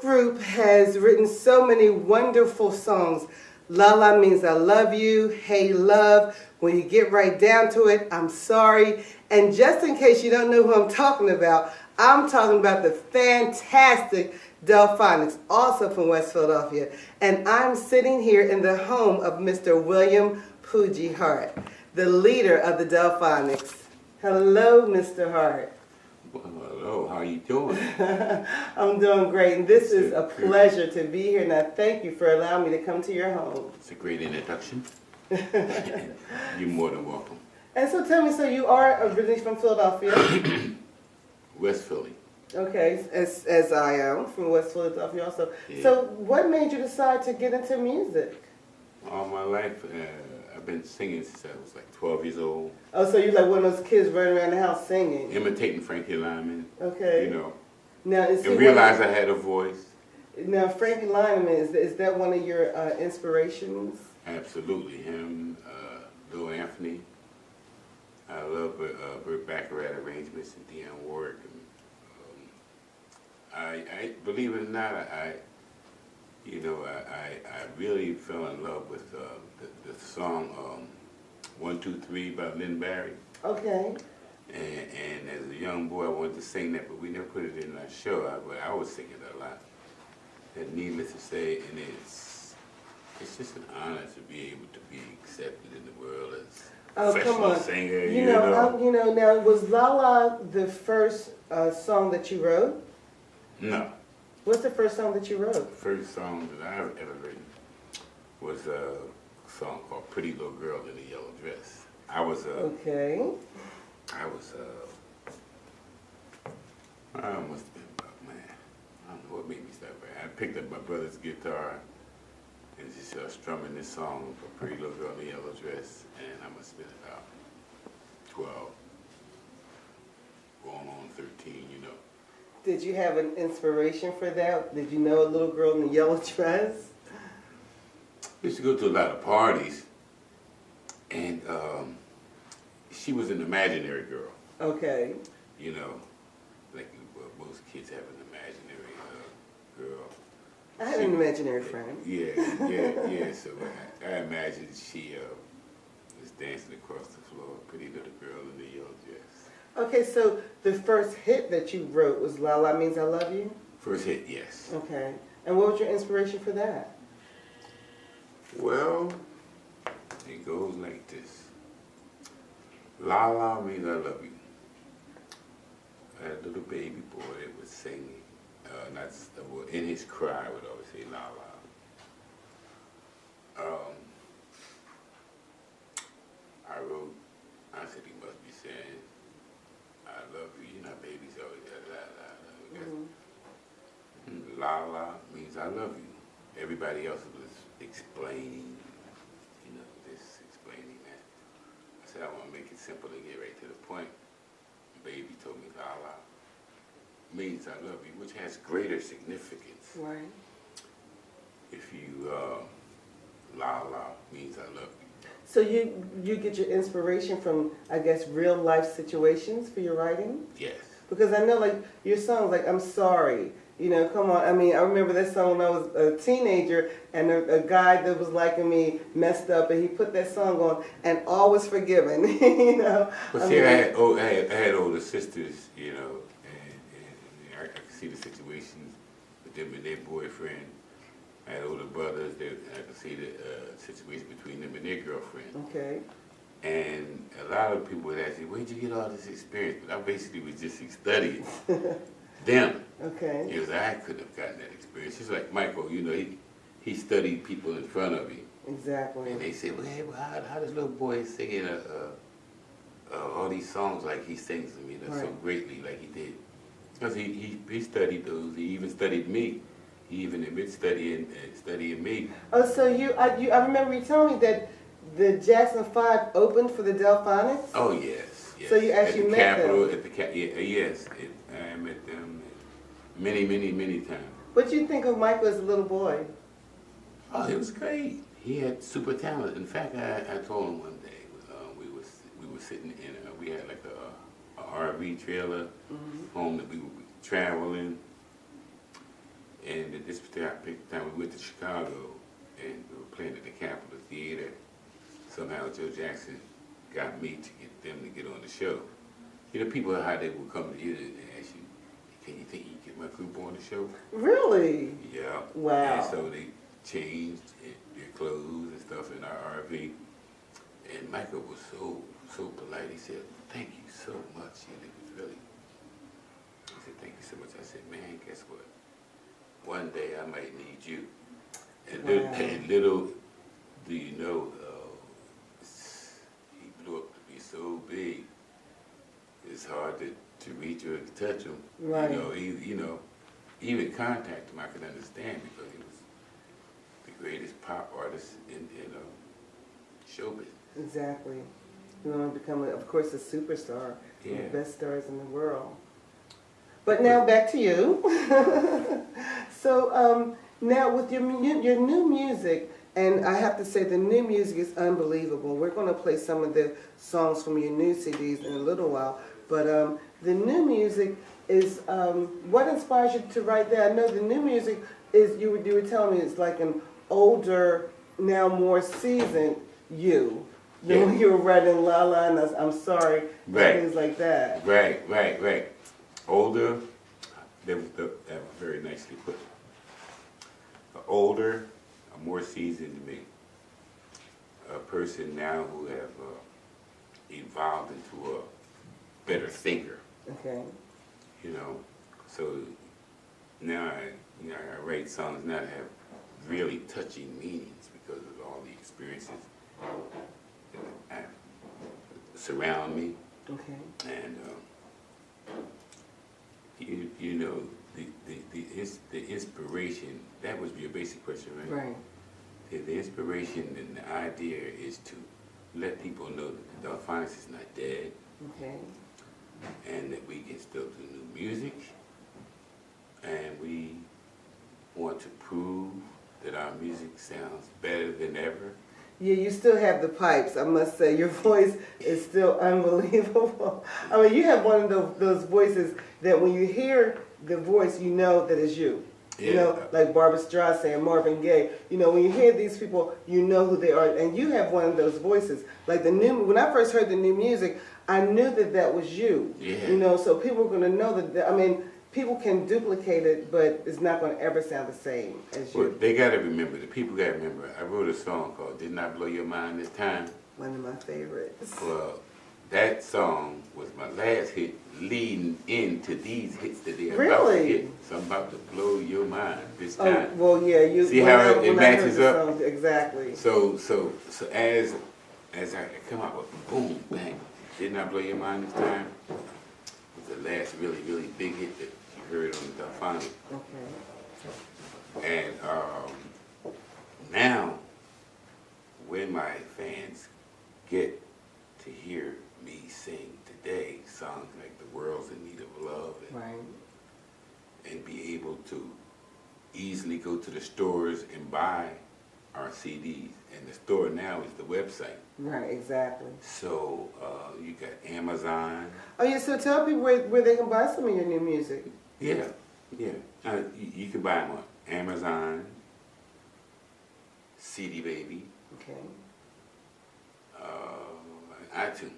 group has written so many wonderful songs. La La means I love you. Hey love. When you get right down to it, I'm sorry. And just in case you don't know who I'm talking about the fantastic Delphonics, also from West Philadelphia. And I'm sitting here in the home of Mr. William Fuji Hart, the leader of the Delphonics. Hello, Mr. Hart. Well, hello, how you doing? I'm doing great, and this is a pleasure to be here, and I thank you for allowing me to come to your home. It's a great introduction. You're more than welcome. And so tell me, so you are originally from Philadelphia? West Philly. Okay, as I am from West Philadelphia also. Yeah. So what made you decide to get into music? All my life, I've been singing since I was like 12 years old. Oh, so you're like one of those kids running around the house singing? Imitating Frankie Lyman. Okay. You know. Now, And realized I had a voice. Now, Frankie Lyman, is that one of your inspirations? Absolutely. Him, Lil Anthony. I love Burt Bacharach arrangements and Dionne Warwick. I believe it or not, I really fell in love with the song 1, 2, 3 by Lynn Barry. Okay. And as a young boy, I wanted to sing that, but we never put it in our show. But I was singing it a lot. And needless to say, and it's just an honor to be able to be accepted in the world as a professional singer. You know, now was La La the first song that you wrote? No. What's the first song that you wrote? The first song that I've ever written was a song called Pretty Little Girl in a Yellow Dress. I must have been about, man, I don't know what made me start writing. I picked up my brother's guitar and just strumming this song for Pretty Little Girl in a Yellow Dress, and I must have been about 12, going on 13, you know. Did you have an inspiration for that? Did you know a little girl in a yellow dress? We used to go to a lot of parties, and she was an imaginary girl. Okay. You know, like most kids have an imaginary girl. I had an imaginary friend. Yeah. So I imagined she was dancing across the floor, pretty little girl in the yellow dress. Okay, so the first hit that you wrote was La La Means I Love You? First hit, yes. Okay. And what was your inspiration for that? Well, it goes like this. La La means I love you. I had a little baby boy that was singing. In his cry, I would always say La La. I said he must be saying, I love you. You know, babies always La La means I love you. Everybody else was explaining, just explaining that. I said, I want to make it simple and get right to the point. Baby told me La La means I love you, which has greater significance. Right. If you, La La means I love you. So you get your inspiration from, I guess, real life situations for your writing? Yes. Because I know, like, your songs, like, I'm sorry, come on. I mean, I remember that song when I was a teenager, and a guy that was liking me messed up, and he put that song on, and all was forgiven, But see, I had older sisters, and I could see the situations with them and their boyfriend. I had older brothers, I could see the situation between them and their girlfriend. Okay. And a lot of people would ask me, where'd you get all this experience? But I basically was just studying them. Okay. Because I couldn't have gotten that experience. Just like Michael, he studied people in front of him. Exactly. And they say, well, hey, how does little boy singing all these songs like he sings them, so greatly like he did? Because he studied those. He even studied me. He even admits studying me. Oh, so I remember you telling me that the Jackson 5 opened for the Delphonics? Oh, yes. So you actually met them? Yes. I met them many, many, many times. What did you think of Michael as a little boy? Oh, it was great. He had super talent. In fact, I told him one day, we were sitting in, we had like a RV trailer home that we would travel in. And at this particular time, we went to Chicago, and we were playing at the Capitol Theater. Somehow Joe Jackson got me to get them to get on the show. You know, people, how they would come to you and ask you, can you think you can get my group on the show? Really? Yeah. Wow. And so they changed their clothes and stuff in our RV. And Michael was so polite. He said, thank you so much. And it was really, he said, thank you so much. I said, man, guess what? One day I might need you. And, wow. and little do you know, he blew up to be so big. It's hard to reach or to touch him. Right. You know, even contact him I could understand because he was the greatest pop artist in show business. Exactly. You want to become, of course, a superstar. Yeah. One of the best stars in the world. But now back to you. So now with your new music, and I have to say the new music is unbelievable. We're going to play some of the songs from your new CDs in a little while. But the new music is, what inspires you to write that? I know the new music is, you were telling me it's like an older, now more seasoned you. Than when you were writing La La and I'm Sorry, right. Things like that. Right. Older, that was very nicely put. Older, more seasoned me. A person now who have evolved into a better thinker. Okay. You know, so now I write songs now that have really touching meanings because of all the experiences that surround me. Okay. And you know, the inspiration, that was your basic question, right? Right. The inspiration and the idea is to let people know that the Delphonics is not dead. Okay. And that we can still do new music. And we want to prove that our music sounds better than ever. Yeah, you still have the pipes, I must say. Your voice is still unbelievable. I mean, you have one of those voices that when you hear the voice, you know that it's you. Yeah. You know, like Barbra Streisand, Marvin Gaye. You know, when you hear these people, you know who they are. And you have one of those voices. Like when I first heard the new music, I knew that was you. Yeah. You know, so people are going to know that, I mean, people can duplicate it, but it's not going to ever sound the same as you. Well, they got to remember, the people got to remember, I wrote a song called Didn't I Blow Your Mind This Time? One of my favorites. Well, that song was my last hit leading into these hits that they're about to hit. So I'm about to blow your mind this time. Oh, well, yeah. You see how it matches up? Song, exactly. So as I come out with boom, bang, Didn't I Blow Your Mind This Time? Was the last really, really big hit that you heard on the Delphonics. Okay. And now, when my fans get to hear me sing today songs like The World's in Need of Love and be able to easily go to the stores and buy our CDs. And the store now is the website. Right, exactly. So you got Amazon. Oh, yeah, so tell people where they can buy some of your new music. Yeah. You can buy them on Amazon, CD Baby, Okay. iTunes.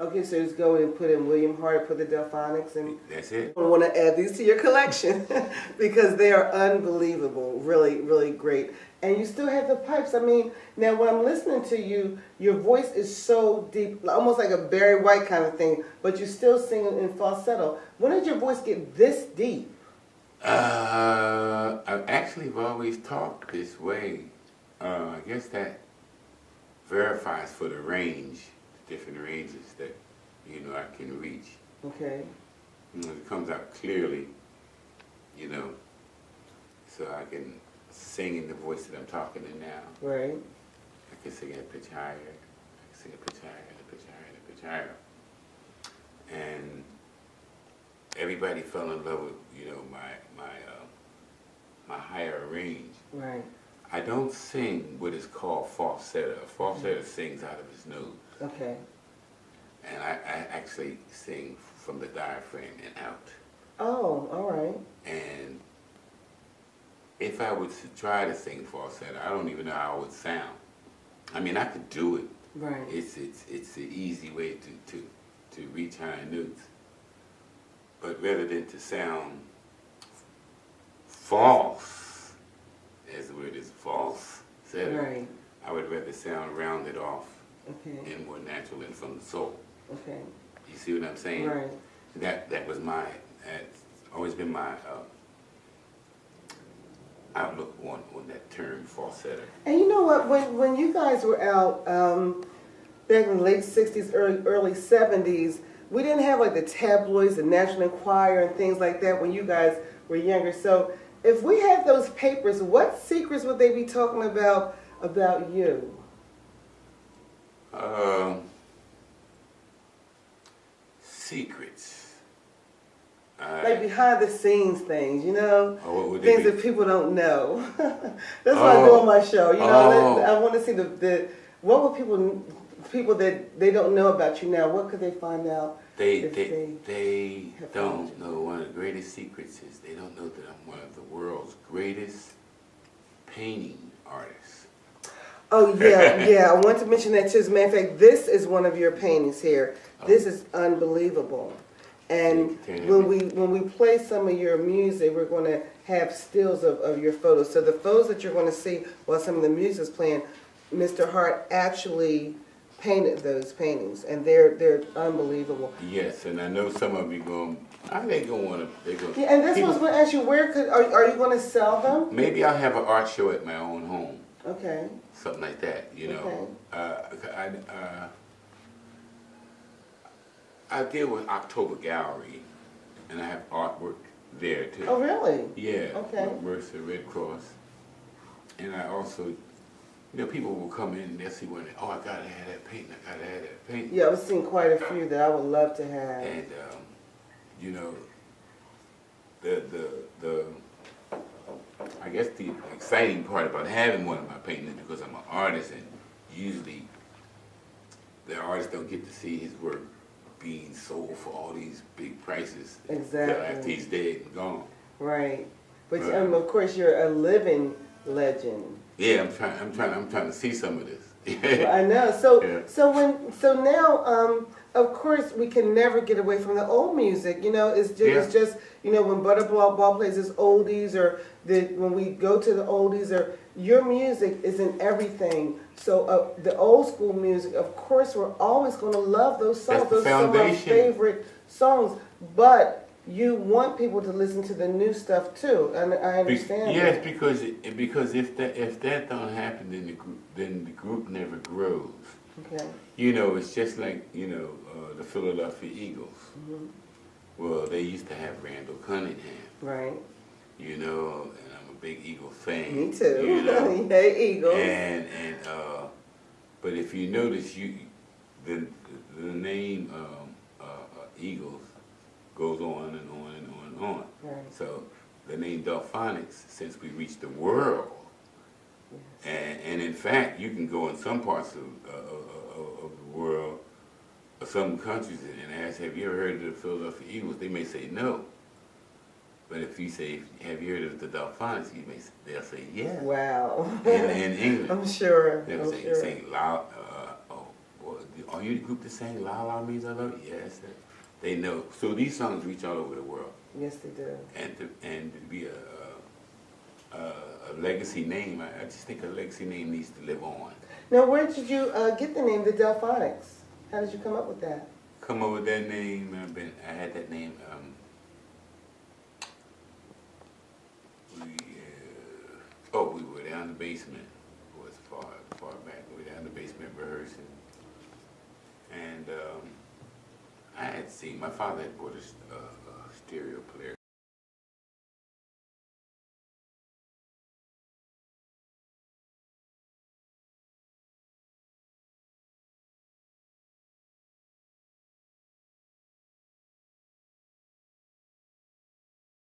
Okay, so just go and put in William Hart, put the Delphonics, and That's it. I want to add these to your collection because they are unbelievable, really, really great. And you still have the pipes. I mean, now when I'm listening to you, your voice is so deep, almost like a Barry White kind of thing, but you still sing in falsetto. When did your voice get this deep? I actually have always talked this way. I guess that verifies for the range, the different ranges that, I can reach. Okay. It comes out clearly, so I can sing in the voice that I'm talking in now. Right. I can sing a pitch higher, I can sing a pitch higher, a pitch higher, a pitch higher. And everybody fell in love with, my higher range. Right. I don't sing what is called falsetto. A falsetto sings out of his nose. Okay. And I actually sing from the diaphragm and out. Oh, all right. And if I was to try to sing falsetto, I don't even know how it would sound. I mean, I could do it. Right. It's the easy way to reach high notes. But rather than to sound false, as the word is false, Right. I would rather sound rounded off Okay. and more natural and from the soul. Okay. You see what I'm saying? Right. That was that's always been my outlook on that term falsetto. And you know what? When you guys were out back in the late '60s, early '70s, we didn't have like the tabloids, the National Enquirer, and things like that when you guys were younger. So if we had those papers, what secrets would they be talking about you? Secrets. Like behind the scenes things, you know? Oh, what would things they be? that people don't know. That's what I do on my show. You know, I want to see what would people that they don't know about you now, what could they find out? They don't know. One of the greatest secrets is they don't know that I'm one of the world's greatest painting artists. Oh, yeah, yeah. I want to mention that too. As a matter of fact, this is one of your paintings here. This is unbelievable. And when we play some of your music, we're going to have stills of your photos. So the photos that you're going to see while some of the music is playing, Mr. Hart actually painted those paintings, and they're unbelievable. Yes, and I know some of you going, they going to want to, Yeah, and this was going to ask you, are you going to sell them? maybe I'll have an art show at my own home. Okay. Something like that, you know. I deal with October Gallery, and I have artwork there too. Oh, really? Yeah. Okay. Mercer Red Cross, and I also, people will come in and they'll see one. Oh, I gotta have that painting. I gotta have that painting. Yeah, I've seen quite a few that I would love to have. And the I guess the exciting part about having one of my paintings is because I'm an artist, and usually the artist don't get to see his work being sold for all these big prices. Exactly. Until after he's dead and gone. Right. But of course you're a living legend. Yeah, I'm trying to see some of this. Well, I know. So Yeah. so now of course we can never get away from the old music. You know, it's just when Butterball plays his oldies, or when we go to the oldies, or your music is in everything. So the old school music, of course, we're always going to love those songs. That's the those are some of our foundation. favorite songs. But you want people to listen to the new stuff too, and I understand. Yes, because if that don't happen, then the group never grows. Okay. It's just like the Philadelphia Eagles. Mm-hmm. Well, they used to have Randall Cunningham. Right. And I'm a big Eagle fan. Me too. Hey, Eagles. And but if you notice, the name Eagles goes on and on and on and on. Right. So the name Delphonics, since we reached the world, Yes. and in fact, you can go in some parts of the world, or some countries, and ask, have you ever heard of the Philadelphia Eagles? They may say no. But if you say, have you heard of the Delphonics? They'll say yes. Wow. In England. I'm sure. They'll say La. Are you the group that sang La La Means I Love You? Yes. They know. So these songs reach all over the world. Yes, they do. And to be a legacy name, I just think a legacy name needs to live on. Now, where did you get the name, the Delphonics? How did you come up with that? Come up with that name. I had that name. We were down in the basement. It was far back. We were down in the basement rehearsing. And I had seen, my father had bought a stereo player.